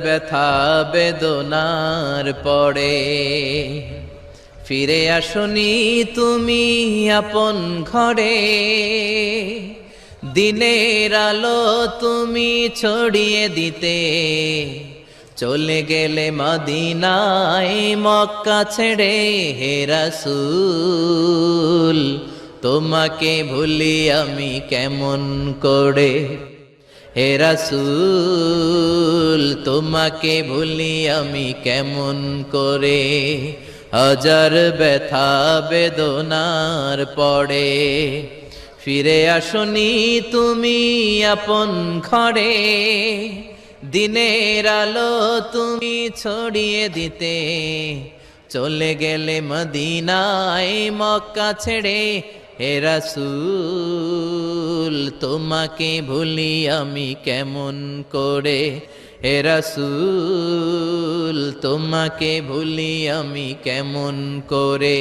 ব্যথা বেদনার পরে ফিরে আসনি তুমি আপন ঘরে, দিনের আলো তুমি ছড়িয়ে দিতে চলে গেলে মদিনায় মক্কা ছেড়ে। হে রাসূল তোমাকে ভুলি আমি কেমন করে, হে রাসূল তোমাকে ভুলি আমি কেমন করে। হাজার ব্যথা বেদনার পরে ফিরে আসনি তুমি আপন ঘরে, দিনের আলো তুমি ছড়িয়ে দিতে চলে গেলে মদিনায় মক্কা ছেড়ে। হে রাসূল তোমাকে ভুলি আমি কেমন করে, হে রাসূল তোমাকে ভুলি আমি কেমন করে।